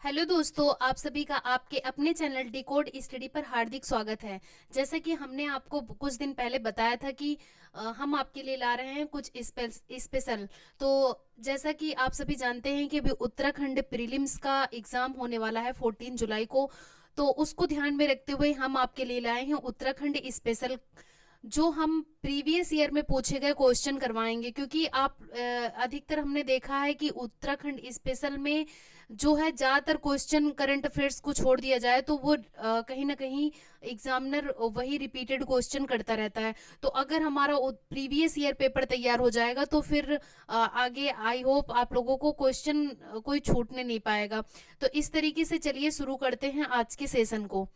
Hello दोस्तों, आप सभी का आपके अपने चैनल डिकोड स्टडी पर हार्दिक स्वागत है। जैसा कि हमने आपको कुछ दिन पहले बताया था कि हम आपके लिए ला रहे हैं कुछ स्पेशल। तो जैसा कि आप सभी जानते हैं कि अभी उत्तराखंड प्रीलिम्स का एग्जाम होने वाला है 14 जुलाई को। तो उसको ध्यान में रखते हुए हम आपके लिए लाए हैं उत्तराखंड स्पेशल, जो हम प्रीवियस ईयर में पूछे गए क्वेश्चन करवाएंगे। क्योंकि आप अधिकतर हमने देखा है कि उत्तराखंड स्पेशल में जो है ज़्यादातर क्वेश्चन करंट अफेयर्स को छोड़ दिया जाए तो वो कहीं ना कहीं एग्जामिनर वही रिपीटेड क्वेश्चन करता रहता है। तो अगर हमारा प्रीवियस ईयर पेपर तैयार हो जाएगा तो फिर आगे आई होप आप लोगों को क्वेश्चन कोई छूटने नहीं पाएगा। तो इस तरीके से चलिए शुरू करते हैं आज के सेशन को।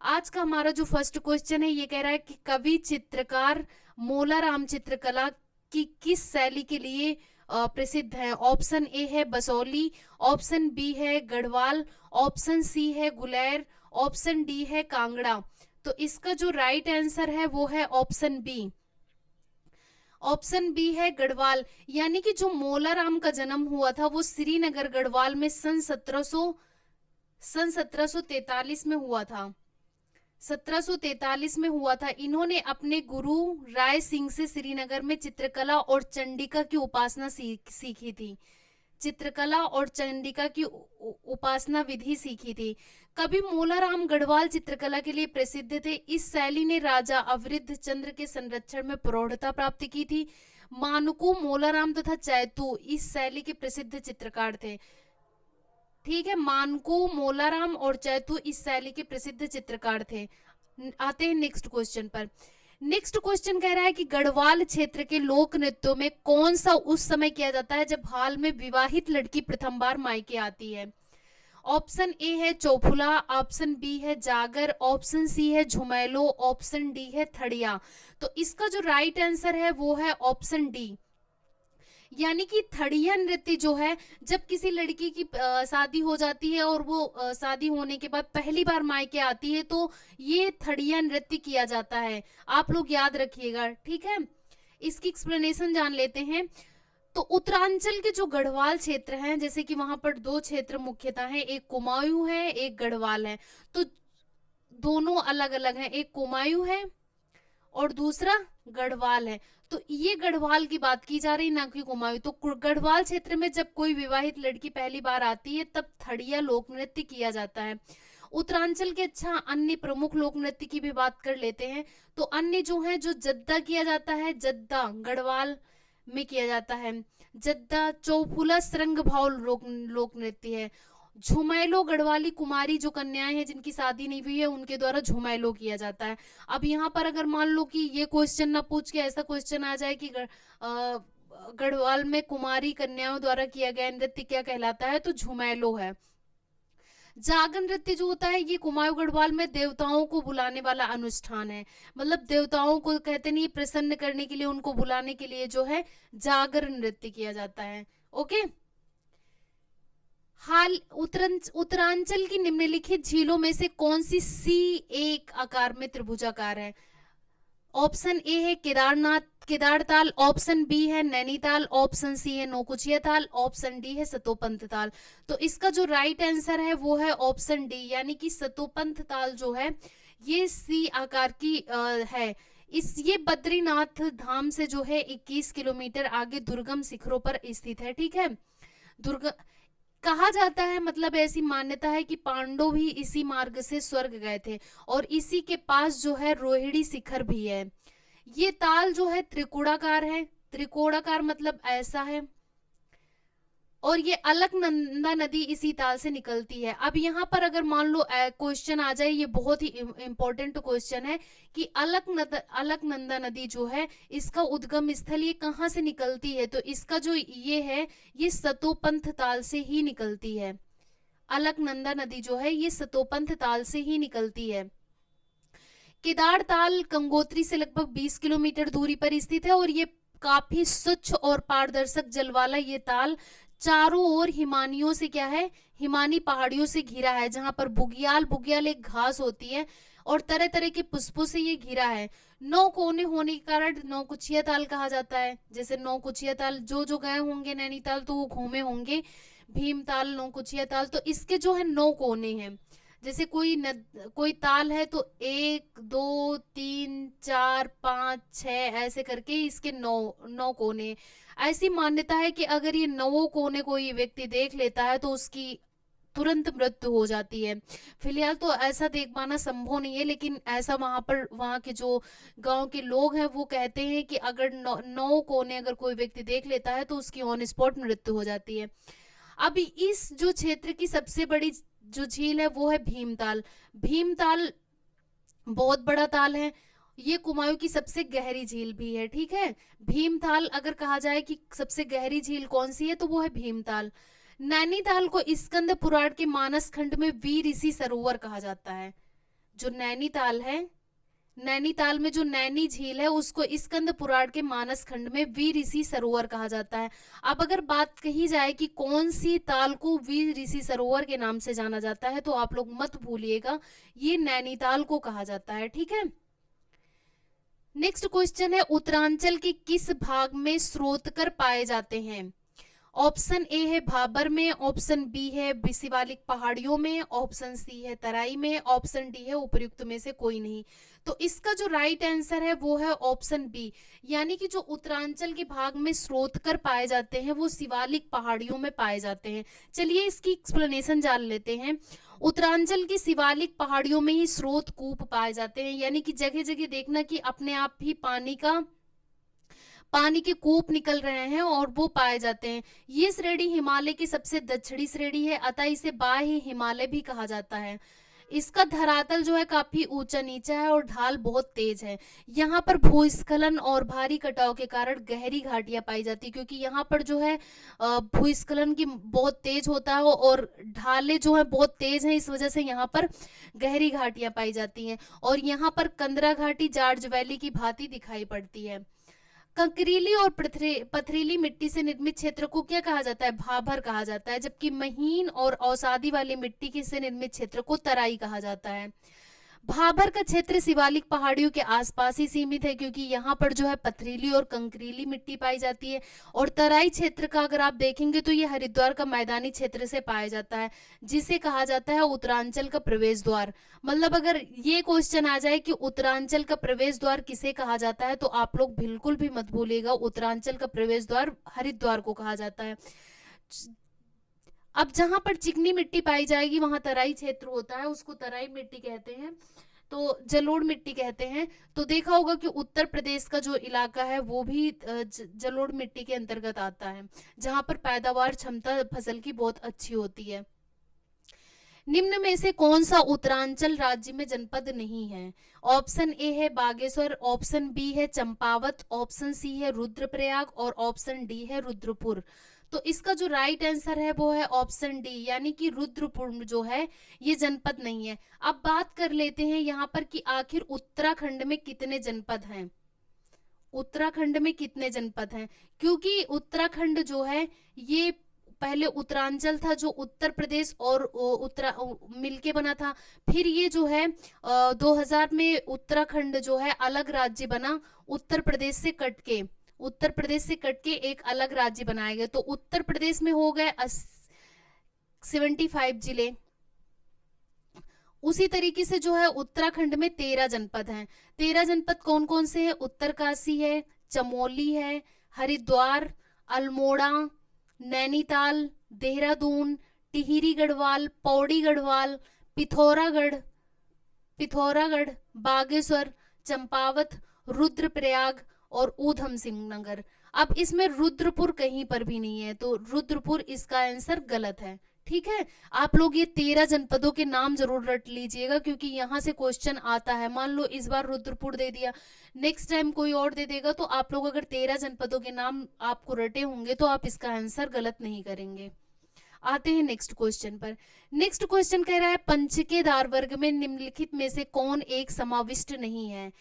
आज का हमारा जो फर्स्ट क्वेश्चन है ये कह रहा है कि कवि चित्रकार मोलाराम चित्रकला की किस शैली के लिए प्रसिद्ध है। ऑप्शन ए है बसौली, ऑप्शन बी है गढ़वाल, ऑप्शन सी है गुलेर, ऑप्शन डी है कांगड़ा। तो इसका जो राइट आंसर है वो है ऑप्शन बी। ऑप्शन बी है गढ़वाल। यानी कि जो मोलाराम का जन्म हुआ था वो श्रीनगर गढ़वाल में सन 1743 में हुआ था। 1743 में हुआ था। इन्होंने अपने गुरु राय सिंह से श्रीनगर में चित्रकला और चंडिका की उपासना सीखी थी। चित्रकला और चंडिका की उपासना विधि सीखी थी। कवि मोलाराम गढ़वाल चित्रकला के लिए प्रसिद्ध थे। इस शैली ने राजा अवरिद्ध चंद्र के संरक्षण में प्रौढ़ता प्राप्त की थी। मानकू, मोलाराम तथा चैतू इस शैली के प्रसिद्ध चित्रकार थे। ठीक है, मानकू, मोलाराम और चैतू इस शैली के प्रसिद्ध चित्रकार थे। आते हैं नेक्स्ट क्वेश्चन पर। नेक्स्ट क्वेश्चन कह रहा है कि गढ़वाल क्षेत्र के लोक नृत्यों में कौन सा उस समय किया जाता है जब हाल में विवाहित लड़की प्रथम बार मायके आती है। ऑप्शन ए है चौफुला, ऑप्शन बी है जागर, ऑप्शन सी है झुमैलो, ऑप्शन डी है थड़िया। तो इसका जो राइट आंसर है वो है ऑप्शन डी। यानी कि थड़िया नृत्य जो है, जब किसी लड़की की शादी हो जाती है और वो शादी होने के बाद पहली बार मायके आती है तो ये थड़िया नृत्य किया जाता है। आप लोग याद रखिएगा, ठीक है। इसकी एक्सप्लेनेशन जान लेते हैं। तो उत्तरांचल के जो गढ़वाल क्षेत्र हैं, जैसे कि वहां पर दो क्षेत्र मुख्यतः हैं, एक कुमायूं है एक गढ़वाल है। तो दोनों अलग अलग हैं, एक कुमायूं है और दूसरा गढ़वाल है। तो ये गढ़वाल की बात की जा रही, ना कि कुमायूं। तो गढ़वाल क्षेत्र में जब कोई विवाहित लड़की पहली बार आती है तब थड़िया लोक नृत्य किया जाता है। उत्तरांचल के अच्छा अन्य प्रमुख लोक नृत्य की भी बात कर लेते हैं। तो अन्य जो है, जो जद्दा किया जाता है, जद्दा गढ़वाल में किया जाता है। जद्दा चौफुला श्रृंग भाव लोक नृत्य है। झुमैलो गढ़वाली कुमारी जो कन्याएं हैं जिनकी शादी नहीं हुई है उनके द्वारा झुमैलो किया जाता है। अब यहाँ पर अगर मान लो कि ये क्वेश्चन ना पूछ के ऐसा क्वेश्चन आ जाए कि गढ़वाल में कुमारी कन्याओं द्वारा किया गया नृत्य क्या कहलाता है, तो झुमैलो है। जागर नृत्य जो होता है ये कुमाऊं गढ़वाल में देवताओं को बुलाने वाला अनुष्ठान है। मतलब देवताओं को कहते नहीं, प्रसन्न करने के लिए, उनको बुलाने के लिए जो है जागर नृत्य किया जाता है। ओके। हाल उत्तरांचल की निम्नलिखित झीलों में से कौन सी सी एक आकार में त्रिभुजाकार है। ऑप्शन ए है केदारताल, ऑप्शन बी है नैनीताल, ऑप्शन सी है नौकुचिया ताल, ऑप्शन डी है सतोपंथ ताल। तो इसका जो राइट आंसर है वो है ऑप्शन डी, यानी कि सतोपंथ ताल जो है ये सी आकार की है। ये बद्रीनाथ धाम से जो है 21 किलोमीटर आगे दुर्गम शिखरों पर स्थित है। ठीक है। दुर्ग कहा जाता है, मतलब ऐसी मान्यता है कि पांडव भी इसी मार्ग से स्वर्ग गए थे और इसी के पास जो है रोहिणी शिखर भी है। ये ताल जो है त्रिकोणाकार है। त्रिकोणाकार मतलब ऐसा है। और ये अलकनंदा नदी इसी ताल से निकलती है। अब यहाँ पर अगर मान लो क्वेश्चन आ जाए, ये बहुत ही इंपॉर्टेंट क्वेश्चन है कि अलकनंदा नदी जो है इसका उद्गम स्थल ये कहाँ से निकलती है। तो इसका जो ये है ये सतोपंथ ताल से ही निकलती है। अलकनंदा नदी जो है ये सतोपंथ ताल से ही निकलती है। केदार ताल गंगोत्री से लगभग 20 किलोमीटर दूरी पर स्थित है और ये काफी स्वच्छ और पारदर्शक जल वाला ये ताल चारों ओर हिमानियों से क्या है, हिमानी पहाड़ियों से घिरा है, जहां पर बुग्याल बुग्याल एक घास होती है और तरह तरह के पुष्पों से ये घिरा है। 9 कोने होने के कारण नौकुचिया ताल कहा जाता है। जैसे नौकुचिया ताल जो जो गए होंगे नैनीताल तो वो घूमे होंगे। भीमताल, नौकुचिया ताल। तो इसके जो है 9 कोने हैं। जैसे कोई ताल है तो 1 2 3 4 5 6 ऐसे करके इसके 9 कोने। ऐसी मान्यता है कि अगर ये 9 कोने कोई व्यक्ति देख लेता है तो उसकी तुरंत मृत्यु हो जाती है। फिलहाल तो ऐसा देख पाना संभव नहीं है, लेकिन ऐसा वहां के जो गांव के लोग हैं वो कहते हैं कि अगर 9 कोने अगर कोई व्यक्ति देख लेता है तो उसकी ऑन स्पॉट मृत्यु हो जाती है। अभी इस जो क्षेत्र की सबसे बड़ी जो झील है वो है भीमताल। भीमताल बहुत बड़ा ताल है। ये कुमाऊं की सबसे गहरी झील भी है। ठीक है, भीमताल अगर कहा जाए कि सबसे गहरी झील कौन सी है तो वो है भीमताल। नैनीताल को स्कंद पुराण के मानस खंड में वीर ऋषि सरोवर कहा जाता है। जो नैनीताल है, नैनीताल में जो नैनी झील है उसको स्कंद पुराण के मानस खंड में वीर ऋषि सरोवर कहा जाता है। अब अगर बात कही जाए कि कौन सी ताल को वीर ऋषि सरोवर के नाम से जाना जाता है तो आप लोग मत भूलिएगा, ये नैनीताल को कहा जाता है। ठीक है, नेक्स्ट क्वेश्चन है उत्तरांचल के किस भाग में स्रोतकर पाए जाते हैं? ऑप्शन ए है भाबर में, ऑप्शन बी है शिवालिक पहाड़ियों में, ऑप्शन सी है तराई में, ऑप्शन डी है उपर्युक्त में से कोई नहीं। तो इसका जो राइट आंसर है वो है ऑप्शन बी, यानी कि जो उत्तरांचल के भाग में स्रोतकर पाए जाते हैं वो शिवालिक पहाड़ियों में पाए जाते हैं। चलिए इसकी एक्सप्लेनेशन जान लेते हैं। उत्तरांचल की शिवालिक पहाड़ियों में ही स्रोत कूप पाए जाते हैं, यानी कि जगह जगह देखना कि अपने आप ही पानी के कूप निकल रहे हैं और वो पाए जाते हैं। ये श्रेणी हिमालय की सबसे दक्षिणी श्रेणी है, अतः इसे बाह्य हिमालय भी कहा जाता है। इसका धरातल जो है काफी ऊंचा नीचा है और ढाल बहुत तेज है। यहाँ पर भूस्खलन और भारी कटाव के कारण गहरी घाटियां पाई जाती है, क्योंकि यहाँ पर जो है भूस्खलन की बहुत तेज होता है और ढालें जो है बहुत तेज हैं, इस वजह से यहाँ पर गहरी घाटियां पाई जाती हैं। और यहाँ पर कंदरा घाटी जार्ज वैली की भांति दिखाई पड़ती है। कंकरीली और पथरीली मिट्टी से निर्मित क्षेत्र को क्या कहा जाता है? भाबर कहा जाता है, जबकि महीन और औसादी वाली मिट्टी के से निर्मित क्षेत्र को तराई कहा जाता है। भाबर का क्षेत्र शिवालिक पहाड़ियों के आसपास ही सीमित है, क्योंकि यहाँ पर जो है पथरीली और कंकरीली मिट्टी पाई जाती है। और तराई क्षेत्र का अगर आप देखेंगे तो ये हरिद्वार का मैदानी क्षेत्र से पाया जाता है, जिसे कहा जाता है उत्तरांचल का प्रवेश द्वार। मतलब अगर ये क्वेश्चन आ जाए कि उत्तरांचल का प्रवेश द्वार किसे कहा जाता है तो आप लोग बिल्कुल भी मत भूलिएगा, उत्तरांचल का प्रवेश द्वार हरिद्वार को कहा जाता है। अब जहां पर चिकनी मिट्टी पाई जाएगी वहां तराई क्षेत्र होता है, उसको तराई मिट्टी कहते हैं, तो जलोढ़ मिट्टी कहते हैं। तो देखा होगा कि उत्तर प्रदेश का जो इलाका है वो भी जलोढ़ मिट्टी के अंतर्गत आता है, जहां पर पैदावार क्षमता फसल की बहुत अच्छी होती है। निम्न में से कौन सा उत्तरांचल राज्य में जनपद नहीं है? ऑप्शन ए है बागेश्वर, ऑप्शन बी है चंपावत, ऑप्शन सी है रुद्रप्रयाग और ऑप्शन डी है रुद्रपुर। तो इसका जो राइट आंसर है वो है ऑप्शन डी, यानी कि रुद्रपुर जो है ये जनपद नहीं है। अब बात कर लेते हैं यहाँ पर कि आखिर उत्तराखंड में कितने जनपद हैं। उत्तराखंड में कितने जनपद हैं, क्योंकि उत्तराखंड जो है ये पहले उत्तरांचल था जो उत्तर प्रदेश और मिलके बना था। फिर ये जो है 2000 में उत्तराखंड जो है अलग राज्य बना, उत्तर प्रदेश से कट के एक अलग राज्य बनाया गया। तो उत्तर प्रदेश में हो गए 75 जिले। उसी तरीके से जो है उत्तराखंड में 13 जनपद हैं। 13 जनपद कौन कौन से हैं? उत्तरकाशी है, चमोली है, हरिद्वार, अल्मोड़ा, नैनीताल, देहरादून, टिहरी गढ़वाल, पौड़ी गढ़वाल, पिथौरागढ़, बागेश्वर, चंपावत, रुद्रप्रयाग और ऊधम सिंह नगर। अब इसमें रुद्रपुर कहीं पर भी नहीं है, तो रुद्रपुर इसका आंसर गलत है। ठीक है, आप लोग ये 13 जनपदों के नाम जरूर रट लीजिएगा, क्योंकि यहाँ से क्वेश्चन आता है। मान लो इस बार रुद्रपुर दे दिया, नेक्स्ट टाइम कोई और दे देगा, तो आप लोग अगर 13 जनपदों के नाम आपको रटे होंगे तो आप इसका आंसर गलत नहीं करेंगे। आते हैं नेक्स्ट क्वेश्चन पर। नेक्स्ट क्वेश्चन कह रहा है पंचकेदार वर्ग में निम्नलिखित में से कौन एक समाविष्ट नहीं है?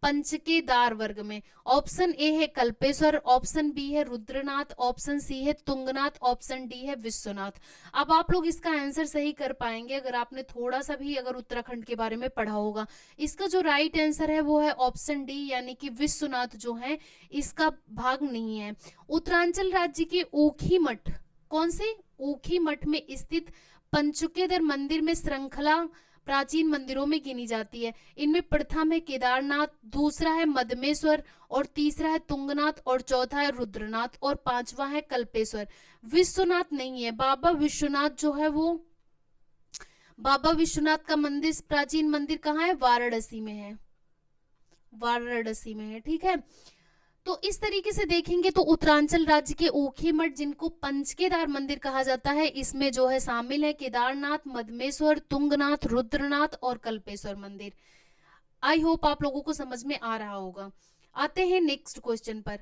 पंचकेदार वर्ग में ऑप्शन ए है कल्पेश्वर, ऑप्शन बी है रुद्रनाथ, ऑप्शन सी है तुंगनाथ, ऑप्शन डी है विश्वनाथ। अब आप लोग इसका आंसर सही कर पाएंगे अगर आपने थोड़ा सा भी अगर उत्तराखंड के बारे में पढ़ा होगा। इसका जो राइट आंसर है वो है ऑप्शन डी, यानी कि विश्वनाथ जो है इसका भाग नहीं है। उत्तरांचल राज्य के ऊखीमठ कौन से? ऊखी मठ में स्थित पंचुकेश्वर मंदिर में श्रृंखला प्राचीन मंदिरों में गिनी जाती है। इनमें प्रथम है केदारनाथ, दूसरा है मदमेश्वर, और तीसरा है तुंगनाथ, और चौथा है रुद्रनाथ, और पांचवा है कल्पेश्वर। विश्वनाथ नहीं है। बाबा विश्वनाथ जो है वो, बाबा विश्वनाथ का मंदिर, प्राचीन मंदिर कहाँ है? वाराणसी में है, वाराणसी में है। ठीक है, तो इस तरीके से देखेंगे तो उत्तरांचल राज्य के ऊखी मठ, जिनको पंचकेदार मंदिर कहा जाता है, इसमें जो है शामिल है केदारनाथ, मदमेश्वर, तुंगनाथ, रुद्रनाथ और कल्पेश्वर मंदिर। आई होप आप लोगों को समझ में आ रहा होगा। आते हैं नेक्स्ट क्वेश्चन पर।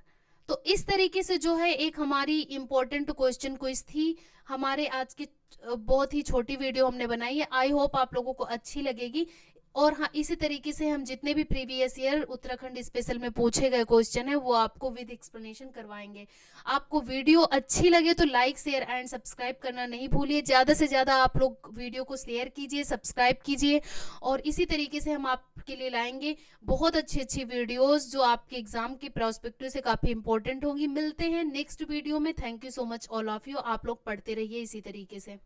तो इस तरीके से जो है एक हमारी इंपॉर्टेंट क्वेश्चन क्विज थी हमारे आज की, बहुत ही छोटी वीडियो हमने बनाई है। आई होप आप लोगों को अच्छी लगेगी। और हाँ, इसी तरीके से हम जितने भी प्रीवियस ईयर उत्तराखंड स्पेशल में पूछे गए क्वेश्चन है वो आपको विद एक्सप्लेनेशन करवाएंगे। आपको वीडियो अच्छी लगे तो लाइक, शेयर एंड सब्सक्राइब करना नहीं भूलिए। ज़्यादा से ज़्यादा आप लोग वीडियो को शेयर कीजिए, सब्सक्राइब कीजिए, और इसी तरीके से हम आपके लिए लाएंगे बहुत अच्छी अच्छी वीडियोज़ जो आपके एग्जाम के प्रोस्पेक्टिव से काफ़ी इंपॉर्टेंट होंगी। मिलते हैं नेक्स्ट वीडियो में। Thank you so much all of you. आप लोग पढ़ते रहिए इसी तरीके से।